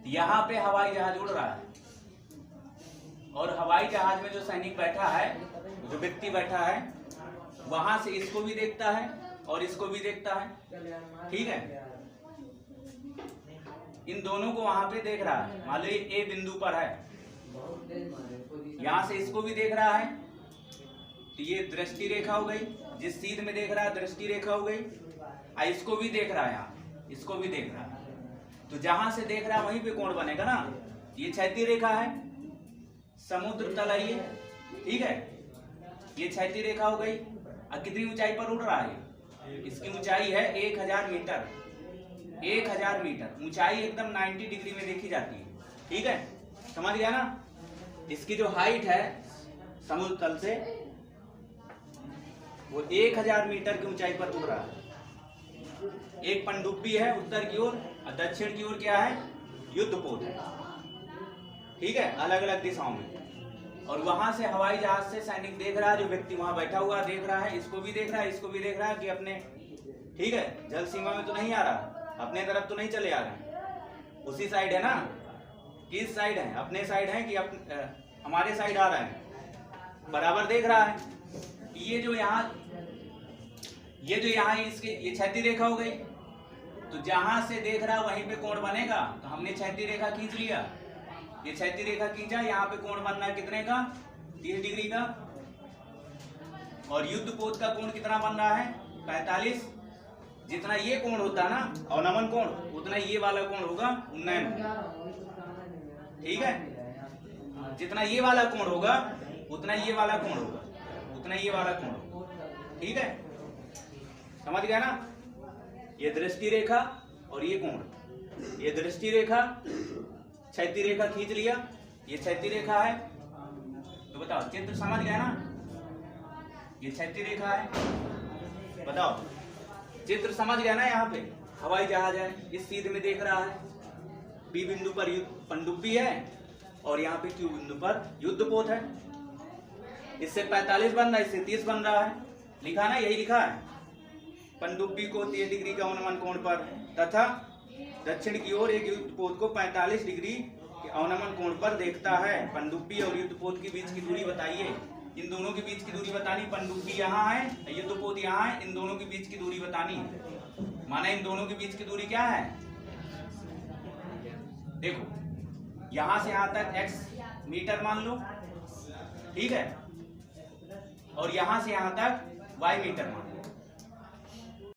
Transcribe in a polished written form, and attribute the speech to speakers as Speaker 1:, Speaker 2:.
Speaker 1: यहाँ पे हवाई जहाज उड़ रहा है और हवाई जहाज में जो सैनिक बैठा है, जो व्यक्ति बैठा है, वहां से इसको भी देखता है और इसको भी देखता है। ठीक है, इन दोनों को वहां पे देख रहा है। मान लो ए बिंदु पर है, यहां से इसको भी देख रहा है, तो ये दृष्टि रेखा हो गई। जिस सीध में देख रहा है दृष्टि रेखा हो गई। इसको भी देख रहा है, यहाँ इसको भी देख रहा है, तो जहां से देख रहा है वहीं पे कोण बनेगा ना। ये क्षैतिज रेखा है, समुद्र तल है ये। ठीक है, ये क्षैतिज रेखा हो गई। अब कितनी ऊंचाई पर उड़ रहा है? इसकी ऊंचाई है 1000 मीटर। 1000 मीटर ऊंचाई एकदम 90 डिग्री में देखी जाती है। ठीक है, समझ गया ना। इसकी जो हाइट है समुद्र तल से, वो 1000 मीटर की ऊंचाई पर उड़ रहा है। एक पनडुब्बी है उत्तर की ओर और दक्षिण की ओर क्या है? युद्धपोत है। ठीक है, अलग अलग दिशाओं में। और वहां से हवाई जहाज से सैनिक देख रहा है, जो व्यक्ति वहां बैठा हुआ देख रहा है, इसको भी देख रहा है, इसको भी देख रहा है कि अपने, ठीक है, जल सीमा में तो नहीं आ रहा, अपने तरफ तो नहीं चले आ रहे, उसी साइड है ना। किस साइड है? अपने साइड है कि हमारे साइड आ रहा है? बराबर देख रहा है। ये जो यहाँ इसके ये क्षैतिज रेखा हो गई, तो जहां से देख रहा वहीं पे कोण बनेगा। तो हमने क्षैतिज रेखा खींच लिया, ये क्षैतिज रेखा खींचा, यहाँ पे कोण बनना है कितने का? 30 डिग्री का। और युद्धपोत का कोण कितना बन रहा है? 45। जितना ये कोण होता है ना अवनमन कोण, उतना ये वाला कोण होगा उन्नयन। ठीक है, जितना ये वाला कोण होगा उतना ये वाला कोण होगा, उतना ये वाला कोण होगा। ठीक है, समझ गया ना। ये दृष्टि रेखा और ये कोण, ये दृष्टि रेखा, क्षैतिज रेखा खींच लिया, ये क्षैतिज रेखा है। तो बताओ, चित्र समझ गया ना। ये क्षैतिज रेखा है, बताओ चित्र समझ गया ना। यहाँ पे हवाई जहाज है, इस सीध में देख रहा है, बी बिंदु पर पनडुब्बी है और यहाँ पे क्यू बिंदु पर युद्धपोत है। इससे 45 बन रहा है, इससे 30 बन रहा है। लिखा ना, यही लिखा है। पनडुब्बी को 30 डिग्री का अवनमन कोण पर तथा दक्षिण की ओर एक युद्धपोत को 45 डिग्री के अवनमन कोण पर देखता है। पनडुब्बी और युद्धपोत के बीच की दूरी बताइए। इन दोनों के बीच की दूरी बतानी। पनडुब्बी यहाँ है, युद्धपोत यहाँ है, इन दोनों के बीच की दूरी बतानी। माना इन दोनों के बीच की दूरी क्या है? देखो, यहां से यहां तक x मीटर मान लो, ठीक है, और यहां से यहां तक y मीटर मान लो।